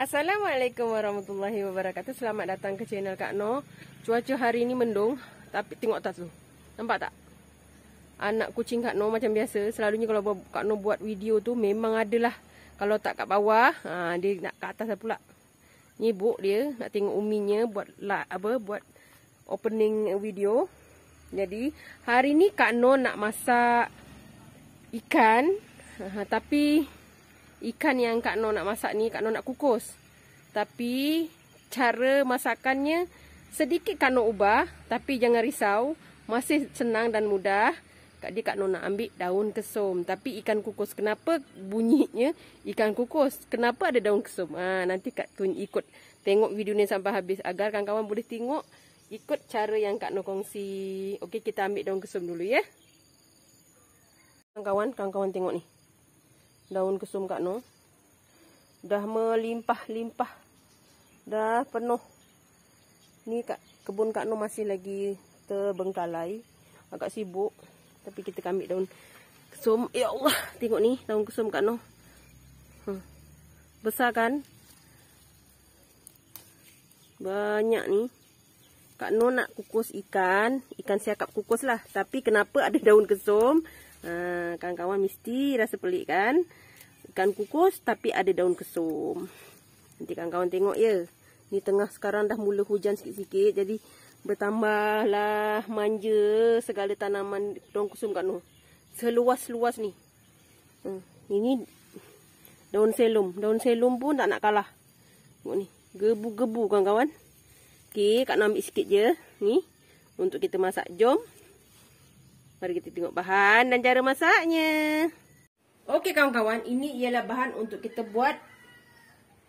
Assalamualaikum warahmatullahi wabarakatuh. Selamat datang ke channel Kak Noh. Cuaca hari ini mendung, tapi tengok atas tu. Nampak tak? Anak kucing Kak Noh macam biasa. Selalunya kalau Kak Noh buat video tu memang adalah. Kalau tak kat bawah, dia nak kat atas pula. Nyibuk dia, nak tengok uminya buat buat opening video. Jadi, hari ni Kak Noh nak masak ikan. Tapi ikan yang Kak Noh nak masak ni, Kak Noh nak kukus. Tapi cara masakannya sedikit Kak Noh ubah. Tapi jangan risau, masih senang dan mudah. Kak Noh nak ambil daun kesum. Tapi ikan kukus. Kenapa bunyinya ikan kukus? Kenapa ada daun kesum? Nanti Kak Tun ikut tengok video ni sampai habis. Agar kawan-kawan boleh tengok ikut cara yang Kak Noh kongsi. Okey, kita ambil daun kesum dulu ya. Kawan-kawan tengok ni. Daun kesum Kak Noh dah melimpah-limpah, dah penuh. Ni kebun Kak Noh masih lagi terbengkalai, agak sibuk. Tapi kita ambil daun kesum. Ya Allah, tengok ni daun kesum Kak Noh. Besar kan? Banyak ni. Kak Noh nak kukus ikan siakap kukus lah. Tapi kenapa ada daun kesum? Kawan-kawan mesti rasa pelik kan? Ikan kukus tapi ada daun kesum. Nanti kawan-kawan tengok ya. Ni tengah sekarang dah mula hujan sikit-sikit. Jadi bertambahlah manja segala tanaman daun kesum Kak Noh. Seluas-luas ni. Ini daun selum. Daun selum pun tak nak kalah. Tengok ni. Gebu-gebu kawan-kawan. Okey, Kak Noh ambil sikit je. Ni. Untuk kita masak. Jom. Mari kita tengok bahan dan cara masaknya. Okey kawan-kawan, ini ialah bahan untuk kita buat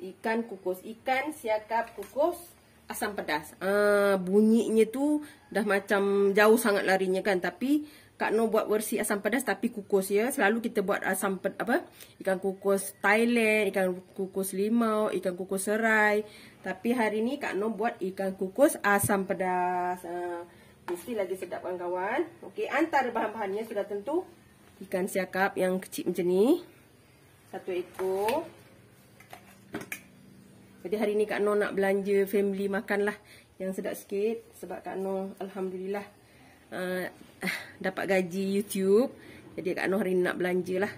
ikan kukus. Ikan siakap kukus asam pedas. Bunyinya tu dah macam jauh sangat larinya kan. Tapi Kak Noh buat versi asam pedas tapi kukus ya. Selalu kita buat ikan kukus Thailand, ikan kukus limau, ikan kukus serai. Tapi hari ni Kak Noh buat ikan kukus asam pedas. Mesti lagi sedap kawan-kawan. Okey, antara bahan-bahannya sudah tentu ikan siakap yang kecil macam ni. 1 ekor. Jadi hari ni Kak Noh nak belanja family makan lah yang sedap sikit. Sebab Kak Noh alhamdulillah dapat gaji YouTube. Jadi Kak Noh hari ni nak belanja lah.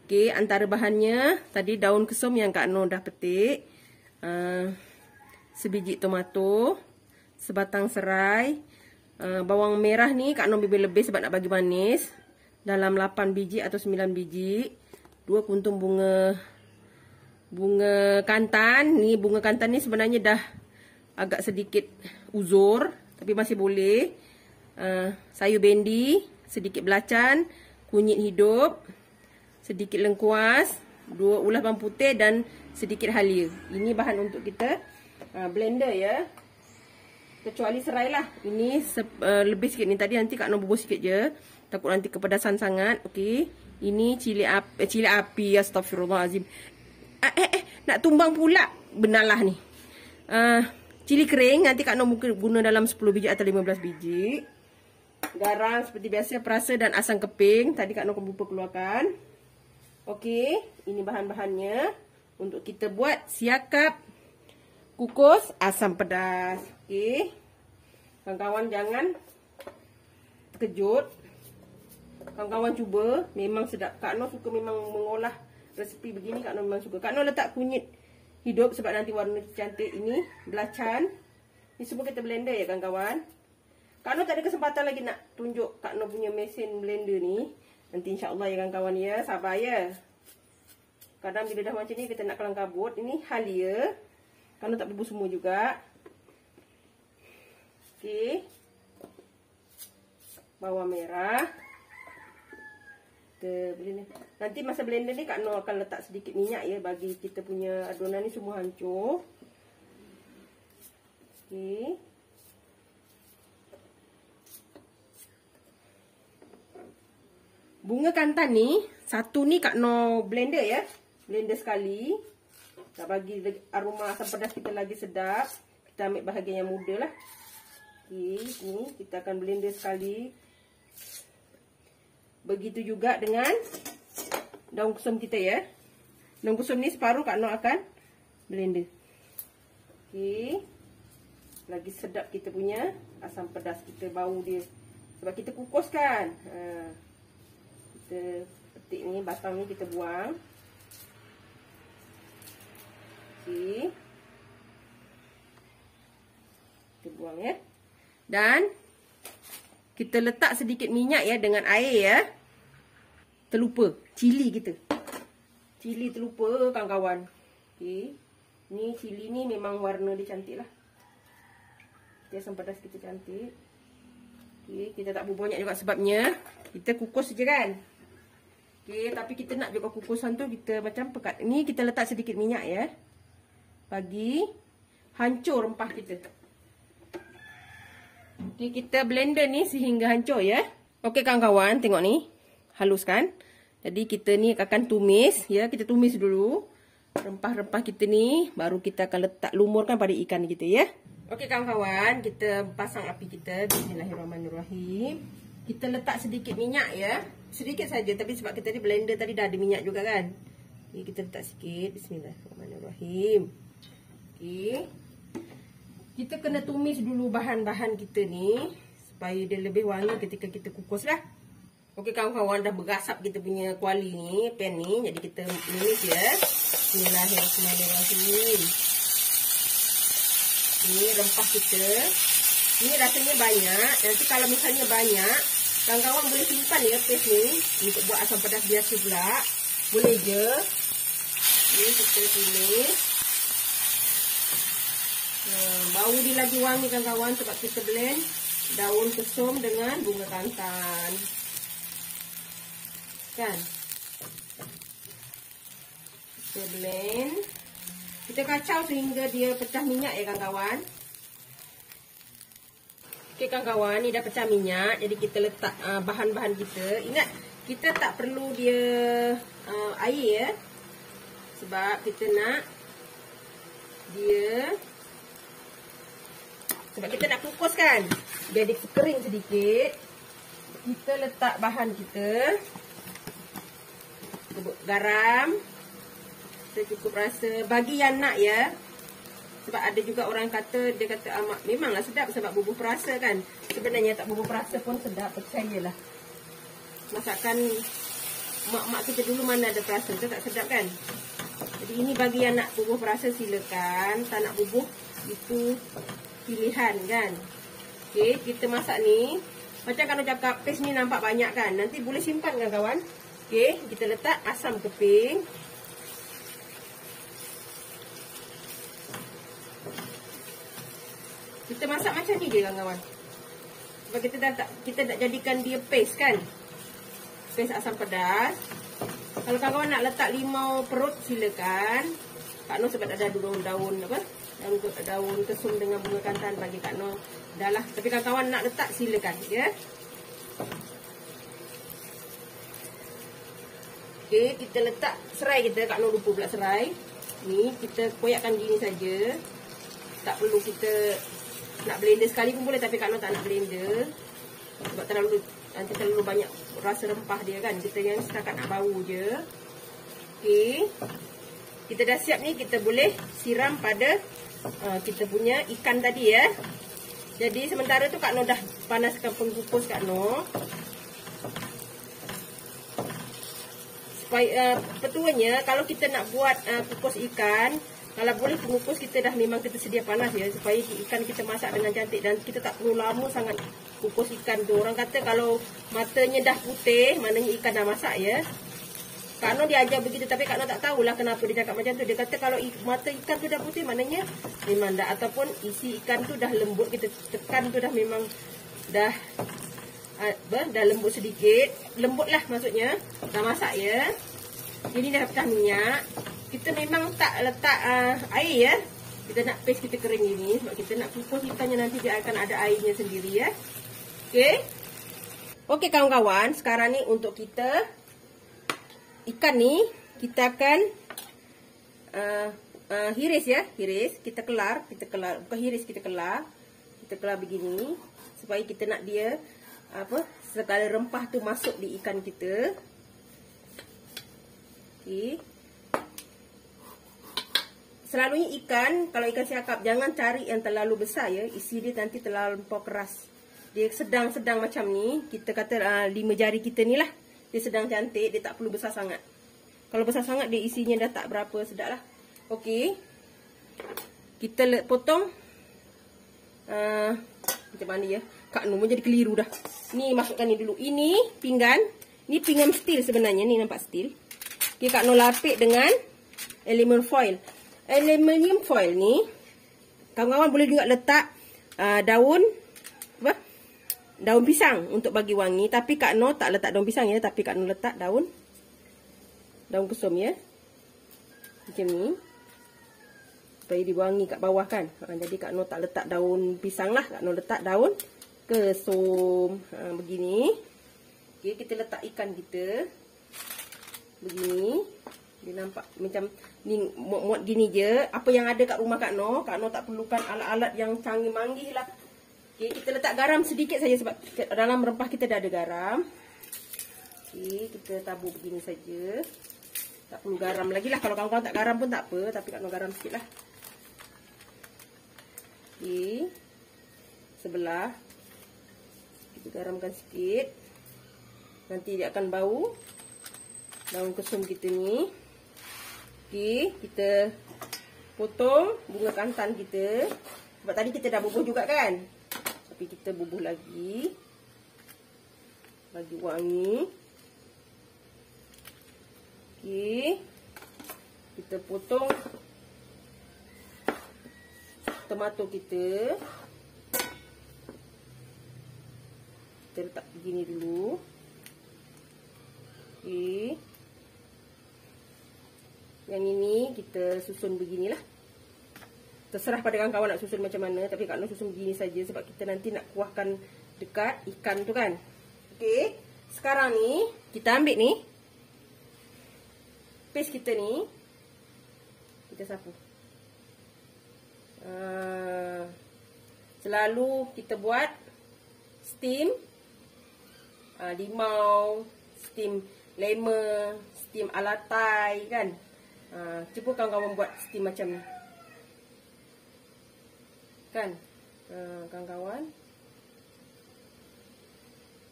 Okey, antara bahannya tadi daun kesum yang Kak Noh dah petik. Sebiji tomato, sebatang serai. Bawang merah ni Kak Noh lebih-lebih sebab nak bagi manis. Dalam 8 biji atau 9 biji. 2 kuntung bunga kantan. Ni bunga kantan ni sebenarnya dah agak sedikit uzur. Tapi masih boleh. Sayur bendi. Sedikit belacan. Kunyit hidup. Sedikit lengkuas. 2 ulas bawang putih dan sedikit halia. Ini bahan untuk kita blender ya. Kecuali serai lah. Ini lebih sikit ni. Tadi nanti Kak Noh bubur sikit je. Takut nanti kepedasan sangat. Okey. Ini cili api. Astagfirullahaladzim. Nak tumbang pula. Benalah ni. Cili kering. Nanti Kak Noh guna dalam 10 biji atau 15 biji. Garam seperti biasa. Perasa dan asam keping. Tadi Kak Noh lupa keluarkan. Okey. Ini bahan-bahannya. Untuk kita buat siakap kukus asam pedas. Okey. Kawan-kawan jangan terkejut. Kawan-kawan cuba. Memang sedap. Kak Noh suka memang mengolah resipi begini. Kak Noh memang suka. Kak Noh letak kunyit hidup sebab nanti warna cantik. Ini belacan. Ini semua kita blender ya kawan-kawan. Kak Noh tak ada kesempatan lagi nak tunjuk Kak Noh punya mesin blender ni. Nanti insya-Allah ya kawan-kawan ya. Sabar ya. Kadang bila dah macam ni kita nak kelang kabut. Ini halia. Kak Noh tak bubur semua juga. Okey. Bawang merah. Nanti masa blender ni Kak Noh akan letak sedikit minyak ya. Bagi kita punya adunan ni semua hancur. Okey. Bunga kantan ni. Satu ni Kak Noh blender ya. Blender sekali. Nak bagi aroma asam pedas kita lagi sedap. Kita ambil bahagian yang muda lah. Okey, ni kita akan blender sekali. Begitu juga dengan daun kusum kita ya. Daun kusum ni separuh Kak Noh akan blender. Okey. Lagi sedap kita punya asam pedas kita, bau dia. Sebab kita kukus kan. Kita petik ni, batang ni kita buang. Okey. Kita buang ya. Dan kita letak sedikit minyak ya dengan air ya. Terlupa cili kita. Cili terlupa kawan-kawan. Okey. Ni cili ni memang warna dia cantik lah. Dia asam pedas kita cantik. Okey, kita tak bubuh banyak juga sebabnya kita kukus je kan. Okey, tapi kita nak juga kukusan tu kita macam pekat. Ni kita letak sedikit minyak ya. Bagi hancur rempah kita. Okey, kita blender ni sehingga hancur ya. Okey kawan-kawan, tengok ni. Halus kan? Jadi kita ni akan tumis ya. Kita tumis dulu rempah-rempah kita ni, baru kita akan letak lumurkan pada ikan kita ya. Okey kawan-kawan, kita pasang api kita. Bismillahirrahmanirrahim. Kita letak sedikit minyak ya. Sedikit saja, tapi sebab kita ni blender tadi dah ada minyak juga kan. Okey, kita letak sikit. Bismillahirrahmanirrahim. Okey. Kita kena tumis dulu bahan-bahan kita ni supaya dia lebih wangi ketika kita kukus lah. Okey kawan-kawan, dah bergasap kita punya kuali ni, pan ni. Jadi kita tumis ya. Bismillahirrahmanirrahim. Ni rempah kita. Ni rasanya banyak. Nanti kalau misalnya banyak, kawan-kawan boleh simpan ya paste ni untuk buat asam pedas biasa pula. Boleh je. Ni kita tumis. Bau dia lagi wangi kawan-kawan sebab kita blend daun kesum dengan bunga kantan. Kan? Kita blend. Kita kacau sehingga dia pecah minyak ya kawan-kawan. Okey kawan-kawan, ni dah pecah minyak. Jadi kita letak bahan-bahan kita. Ingat, kita tak perlu dia air ya. Sebab kita nak dia, sebab kita nak kukus kan. Biar dia kering sedikit. Kita letak bahan kita. Garam. Kita cukup rasa. Bagi yang nak ya. Sebab ada juga orang kata, dia kata memanglah sedap sebab bubur perasa kan. Sebenarnya tak bubur perasa pun sedap, percayalah. Masakan mak-mak kita dulu mana ada perasa, kita tak sedap kan. Jadi ini bagi yang nak bubur perasa silakan. Tak nak bubur, itu pilihan kan. Okey, kita masak ni. Macam kalau cakap paste ni nampak banyak kan. Nanti boleh simpan kan kawan. Okey, kita letak asam keping. Kita masak macam ni je kawan-kawan. Sebab kita nak jadikan dia paste kan. Paste asam pedas. Kalau kawan-kawan nak letak limau perut silakan. Kak Noh sebab ada daun-daun apa? Daun kesum dengan bunga kantan bagi Kak Noh. Dah lah. Tapi kawan-kawan nak letak silakan ya. Okey, kita letak serai kita. Kak Noh lupa pula serai. Ni kita koyakkan gini saja. Tak perlu kita nak blender sekali pun boleh, tapi Kak Noh tak nak blender. Sebab nanti terlalu banyak rasa rempah dia kan. Kita yang setakat nak bau je. Okey. Kita dah siap ni, kita boleh siram pada kita punya ikan tadi ya. Jadi sementara tu Kak Noh dah panaskan pengkukus Kak Noh. Supaya petuanya kalau kita nak buat kukus ikan, kalau boleh pengukus kita dah memang kita sedia panas ya, supaya ikan kita masak dengan cantik dan kita tak perlu lama sangat kukus ikan tu. Orang kata kalau matanya dah putih, maknanya ikan dah masak ya. Kak Noh diajar begitu, tapi Kak Noh tak tahulah kenapa dia cakap macam tu. Dia kata kalau mata ikan tu dah putih, maknanya memang dah, ataupun isi ikan tu dah lembut, kita tekan tu dah memang dah lembut sedikit. Lembut lah maksudnya, dah masak ya. Ini dah pecah minyak. Kita memang tak letak air ya. Kita nak paste kita kering ini sebab kita nak kukus ikannya, nanti dia akan ada airnya sendiri ya. Okey. Okey kawan-kawan, sekarang ni untuk kita ikan ni kita akan hiris ya, hiris. Kita kelar, bukan hiris, kita kelar begini supaya kita nak dia segala rempah tu masuk di ikan kita. Okey. selalunya ikan, kalau ikan siakap jangan cari yang terlalu besar ya. Isi dia nanti terlalu keras. Dia sedang-sedang macam ni. Kita kata 5 jari kita ni lah. Dia sedang cantik, dia tak perlu besar sangat. Kalau besar sangat dia isinya dah tak berapa sedap lah. Okey. Kita potong. Macam mana ya? Kak Nur jadi keliru dah. Ni masukkan ni dulu. Ini pinggan. Ni pinggan steel sebenarnya. Ni nampak steel. Okay, Kak Nur lapik dengan aluminium foil. Aluminium foil ni, kawan-kawan boleh juga letak daun pisang untuk bagi wangi. Tapi Kak Nur tak letak daun pisang ya. Tapi Kak Nur letak daun kesum ya. Macam ni. Supaya dia wangi kat bawah kan. Jadi Kak Nur tak letak daun pisang lah. Kak Nur letak daun kesum. Begini. Okay, kita letak ikan kita. Begini. Dia nampak macam ni, muat-muat gini je. Apa yang ada kat rumah Kak Nur tak perlukan alat-alat yang canggih-manggih lah. Okay, kita letak garam sedikit saja sebab dalam rempah kita dah ada garam. Okay, kita tabur begini saja. Tak perlu garam lagi lah. Kalau kawan-kawan tak garam pun tak apa. Tapi Kak Nur garam sikit lah. Okay. Sebelah. Kita garamkan sikit. Nanti dia akan bau. Daun kesum kita ni. Okay, kita potong bunga kantan kita. Sebab tadi kita dah bubuh juga kan. Tapi kita bubuh lagi. Bagi wangi. Okay. Kita potong tomato kita. Kita letak begini dulu. Okay. Yang ini kita susun beginilah. Terserah pada kawan-kawan nak susun macam mana. Tapi Kak Nur susun begini saja. Sebab kita nanti nak kuahkan dekat ikan tu kan. Okey. Sekarang ni kita ambil ni paste kita ni. Kita sapu. Selalu kita buat steam limau, steam lemon, steam alatai kan. Cuba kawan-kawan buat steam macam ni. Kan? Kawan-kawan.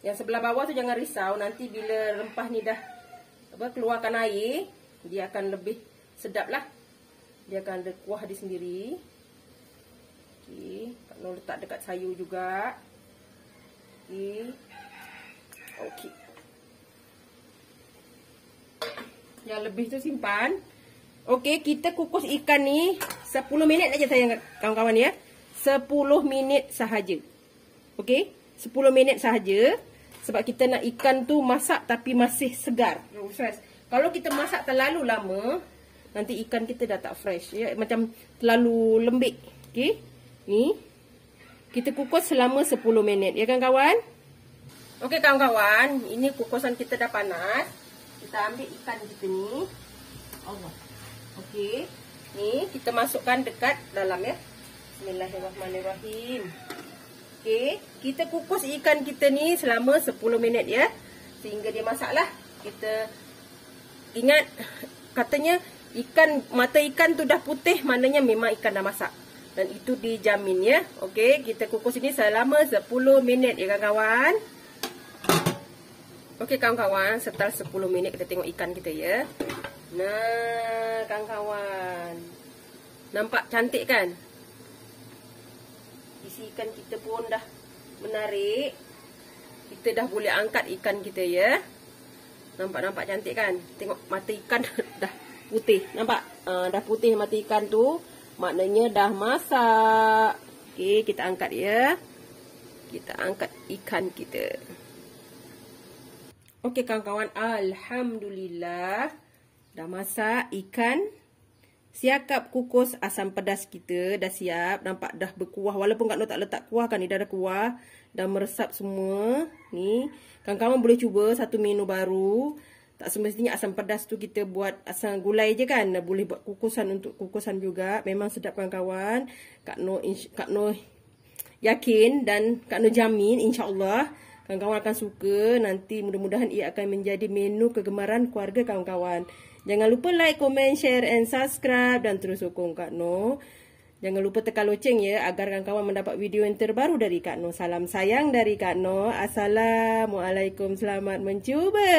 Yang sebelah bawah tu jangan risau. Nanti bila rempah ni dah keluarkan air, dia akan lebih sedap lah. Dia akan ada kuah dia sendiri. Okey. Kak Nur letak dekat sayur juga. Okey. Okey. Yang lebih tu simpan. Okey, kita kukus ikan ni 10 minit aja sayang kawan-kawan ya. 10 minit sahaja. Okey, 10 minit sahaja. Sebab kita nak ikan tu masak tapi masih segar. Kalau kita masak terlalu lama, nanti ikan kita dah tak fresh ya, macam terlalu lembik. Okey. Ni kita kukus selama 10 minit ya kan kawan? Okey kawan-kawan, ini kukusan kita dah panas. Kita ambil ikan kita ni. Allah. Okey. Ni kita masukkan dekat dalam ya. Bismillahirrahmanirrahim. Okey, kita kukus ikan kita ni selama 10 minit ya. Sehingga dia masaklah. Kita ingat katanya mata ikan tu dah putih, maknanya memang ikan dah masak. Dan itu dijamin ya. Okey, kita kukus ini selama 10 minit ya kawan-kawan. Okey kawan-kawan, setelah 10 minit kita tengok ikan kita ya. Nah, kawan-kawan. Nampak cantik kan? Isi ikan kita pun dah menarik. Kita dah boleh angkat ikan kita ya. Nampak cantik kan? Tengok mata ikan dah putih. Nampak? Dah putih mata ikan tu. Maknanya dah masak. Okey, kita angkat ya. Kita angkat ikan kita. Okey kawan-kawan, alhamdulillah dah masak ikan siakap kukus asam pedas kita dah siap. Nampak dah berkuah. Walaupun Kak Nur tak letak kuah kan, ni dah ada kuah. Dah meresap semua. Ni, kawan-kawan boleh cuba satu menu baru. Tak semestinya asam pedas tu kita buat asam gulai je kan. Boleh buat kukusan untuk kukusan juga. Memang sedap kawan-kawan. Kak Nur yakin dan Kak Nur jamin insya-Allah kawan-kawan akan suka. Nanti mudah-mudahan ia akan menjadi menu kegemaran keluarga kawan-kawan. Jangan lupa like, comment, share and subscribe dan terus sokong Kak Noh. Jangan lupa tekan loceng ya agar kawan-kawan mendapat video yang terbaru dari Kak Noh. Salam sayang dari Kak Noh. Assalamualaikum, selamat mencuba.